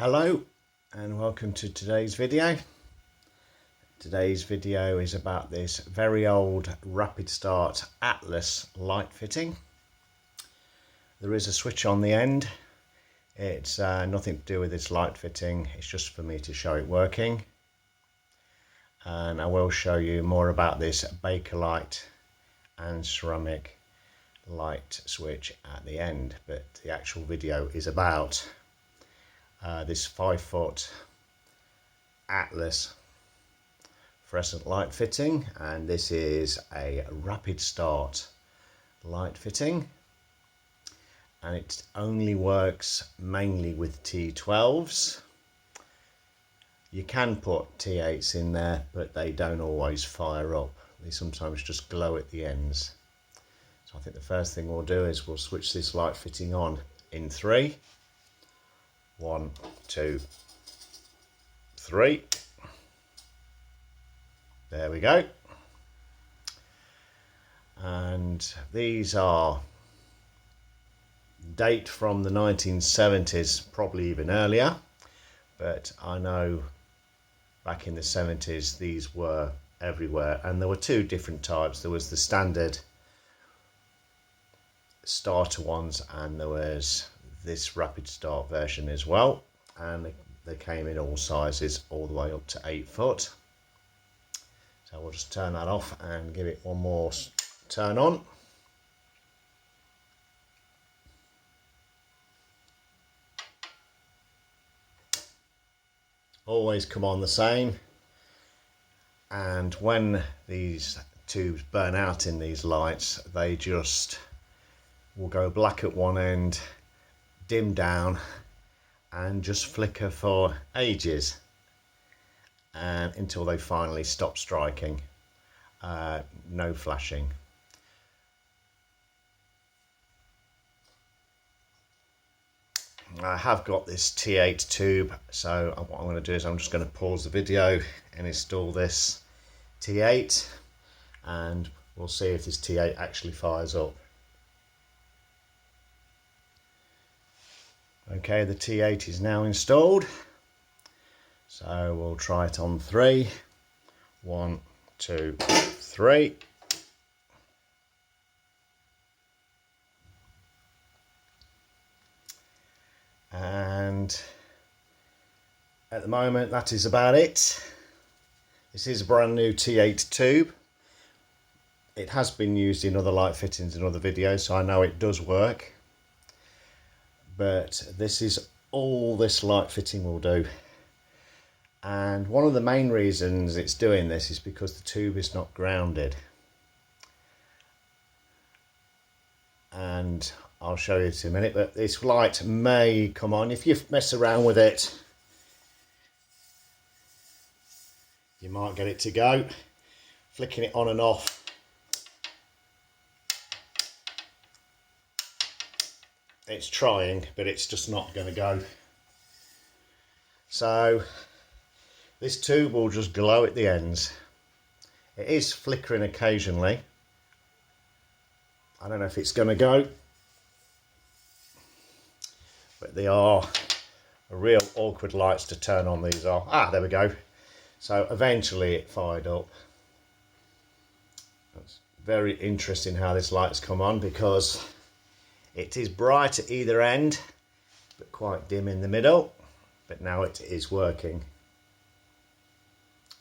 Hello and welcome to today's video. Today's video is about this very old Rapid Start Atlas light fitting. There is a switch on the end. It's nothing to do with this light fitting, it's just for me to show it working. And I will show you more about this Bakelite and ceramic light switch at the end, but the actual video is about this 5-foot Atlas fluorescent light fitting, and this is a Rapid Start light fitting, and it only works mainly with T12s. You can put T8s in there, but they don't always fire up. They sometimes just glow at the ends. So I think the first thing we'll do is we'll switch this light fitting on in 3. 1, 2, 3. There we go. And these are date from the 1970s, probably even earlier, but I know back in the 70s these were everywhere, and there were two different types. There was the standard starter ones, and there was this Rapid Start version as well, and they came in all sizes all the way up to 8 foot. So we'll just turn that off and give it one more turn on. Always come on the same, and when these tubes burn out in these lights, they just will go black at one end, dim down, and just flicker for ages, and until they finally stop striking. No flashing. I have got this T8 tube, so what I'm going to do is I'm just going to pause the video and install this T8, and we'll see if this T8 actually fires up. Okay, the T8 is now installed, so we'll try it on 3. 1, 2, 3. And at the moment that is about it. This is a brand new T8 tube. It has been used in other light fittings in other videos, so I know it does work. But this is all this light fitting will do. And one of the main reasons it's doing this is because the tube is not grounded. And I'll show you in a minute, but this light may come on. If you mess around with it, you might get it to go. Flicking it on and off. It's trying, but it's just not going to go. So this tube will just glow at the ends. It is flickering occasionally. I don't know if it's going to go, but they are real awkward lights to turn on. These are. Ah, there we go. So eventually it fired up. It's very interesting how this light's come on, because it is bright at either end, but quite dim in the middle. But now it is working.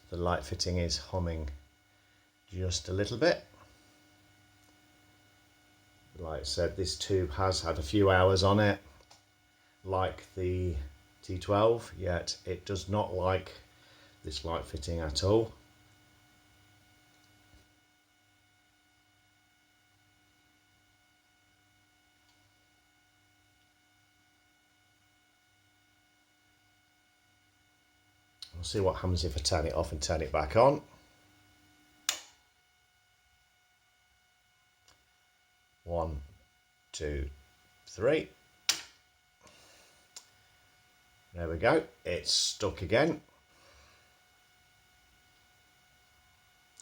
The light fitting is humming just a little bit. Like I said, this tube has had a few hours on it, like the T12, yet it does not like this light fitting at all. We'll see what happens if I turn it off and turn it back on. One, 2, 3. There we go. It's stuck again.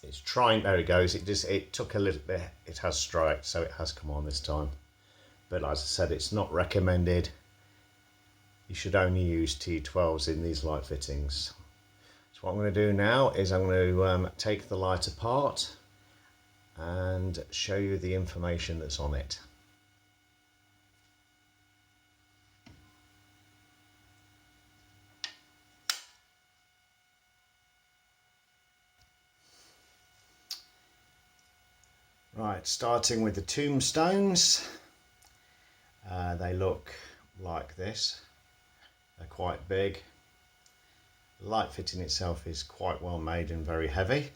It's trying. There it goes. It took a little bit. It has striked, so it has come on this time. But as I said, it's not recommended you should only use T12s in these light fittings. So what I'm going to do now is I'm going to take the light apart and show you the information that's on it. Right, starting with the tombstones, they look like this. They're quite big. The light fitting itself is quite well made and very heavy.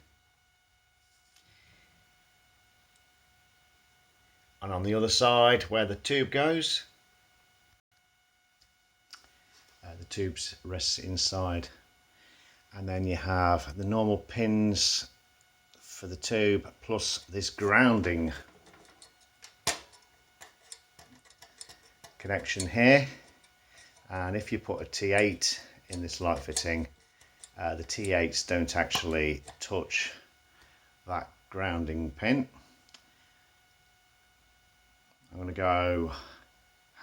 And on the other side, where the tube goes, the tube rests inside. And then you have the normal pins for the tube plus this grounding connection here. And if you put a T8 in this light fitting, the T8s don't actually touch that grounding pin. I'm going to go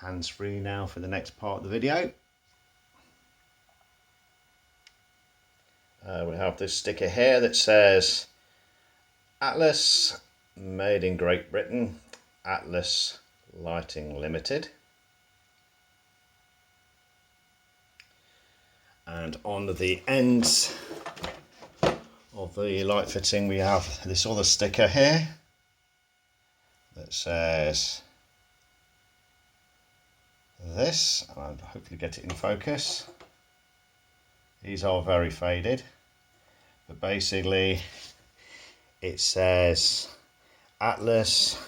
hands-free now for the next part of the video. We have this sticker here that says Atlas, made in Great Britain, Atlas Lighting Limited. And on the ends of the light fitting we have this other sticker here that says this, and I'll hopefully get it in focus. These are very faded, but basically it says Atlas,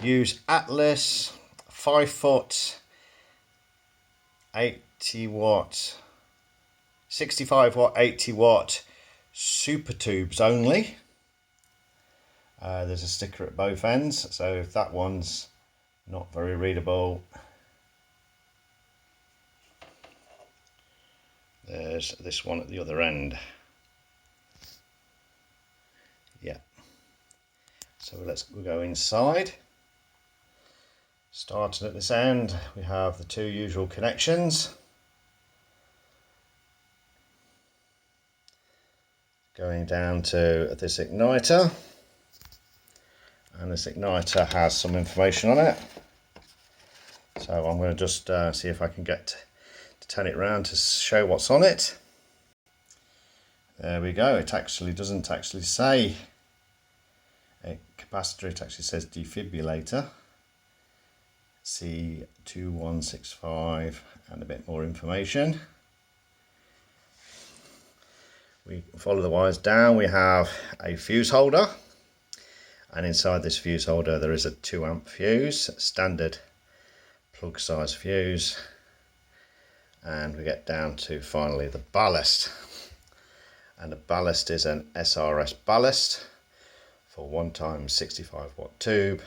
use Atlas 5ft 80 watt 65 watt 80 watt super tubes only. There's a sticker at both ends, so if that one's not very readable, there's this one at the other end. Yeah. So we'll go inside. Starting at this end, we have the two usual connections. Going down to this igniter, and this igniter has some information on it. So I'm going to just see if I can get to turn it around to show what's on it. There we go. It actually doesn't actually say a capacitor, it actually says defibrillator, C2165, and a bit more information. We follow the wires down, we have a fuse holder, and inside this fuse holder there is a 2 amp fuse, standard plug size fuse, and we get down to finally the ballast. And the ballast is an S.R.S ballast for 1x 65 watt tube,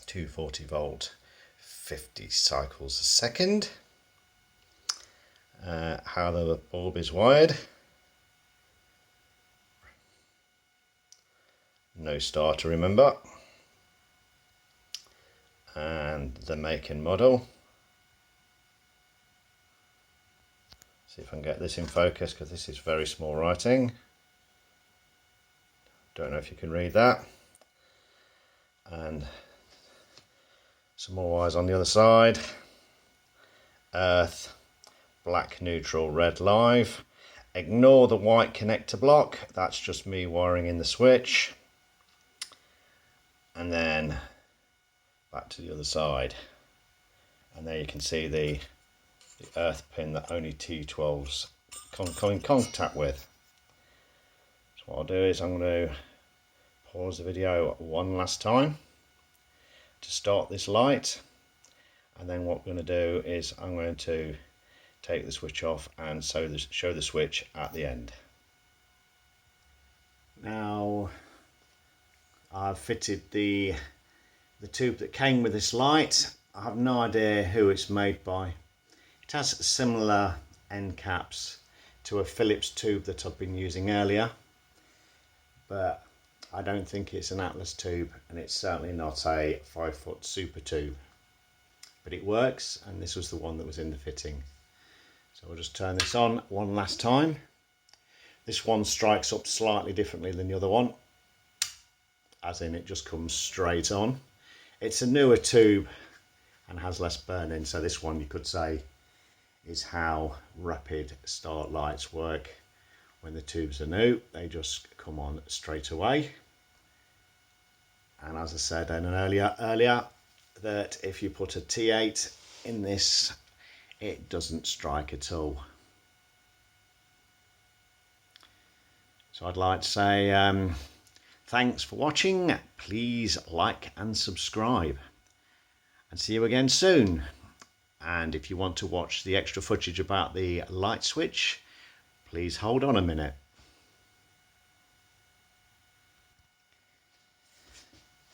240 volt, 50 cycles a second. How the bulb is wired: no star to remember, and the make and model. See if I can get this in focus, because this is very small writing. Don't know if you can read that. And some more wires on the other side. Earth, black neutral, red live. Ignore the white connector block, that's just me wiring in the switch. And then back to the other side, and there you can see the earth pin that only T12s come in contact with. So what I'll do is I'm going to pause the video one last time to start this light, and then what we're going to do is I'm going to take the switch off and show the switch at the end. Now I've fitted the tube that came with this light. I have no idea who it's made by. It has similar end caps to a Phillips tube that I've been using earlier, but I don't think it's an Atlas tube, and it's certainly not a 5 foot super tube. but it works, and this was the one that was in the fitting. So we'll just turn this on one last time. This one strikes up slightly differently than the other one, as in it just comes straight on. It's a newer tube and has less burn-in, so this one you could say is how rapid start lights work. When the tubes are new, they just come on straight away. And as I said in an earlier, that if you put a T8 in this, it doesn't strike at all. So I'd like to say thanks for watching. Please like and subscribe, and see you again soon. And if you want to watch the extra footage about the light switch, please hold on a minute.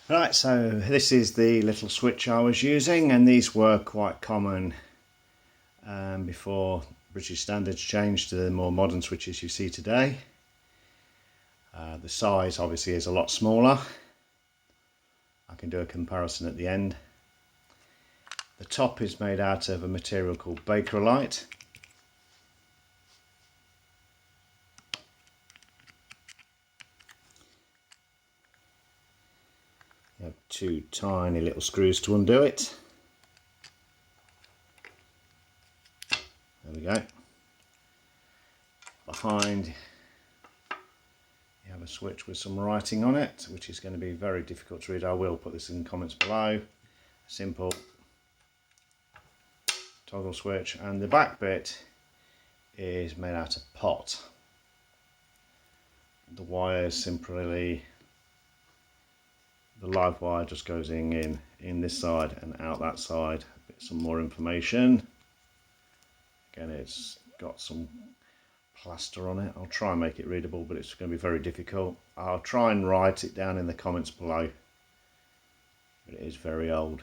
Right, so this is the little switch I was using, and these were quite common before British standards changed to the more modern switches you see today. The size obviously is a lot smaller. I can do a comparison at the end. The top is made out of a material called bakelite. You have two tiny little screws to undo it. There we go. Behind you have a switch with some writing on it, which is going to be very difficult to read. I will put this in the comments below. Simple toggle switch, and the back bit is made out of pot. The wires simply, the live wire just goes in this side and out that side. Some more information. Again, it's got some plaster on it. I'll try and make it readable, but it's going to be very difficult. I'll try and write it down in the comments below, but it is very old.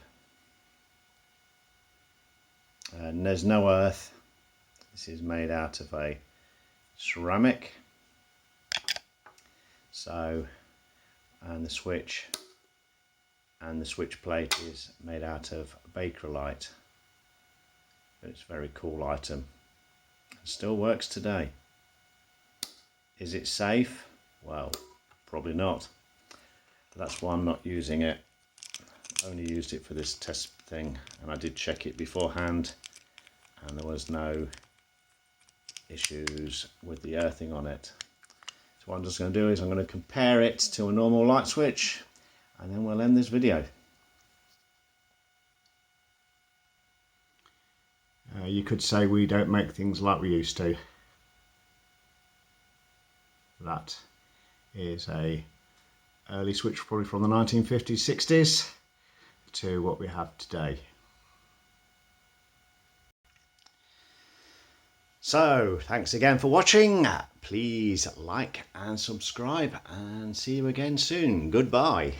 And there's no earth. This is made out of a ceramic. So, and the switch plate is made out of bakelite. It's a very cool item. It still works today. Is it safe? Well, probably not. That's why I'm not using it. I only used it for this test thing, and I did check it beforehand, and there was no issues with the earthing on it. So what I'm just going to do is I'm going to compare it to a normal light switch, and then we'll end this video. You could say we don't make things like we used to. That is a early switch, probably from the 1950s, 60s, to what we have today. So, thanks again for watching. Please like and subscribe, and see you again soon. Goodbye.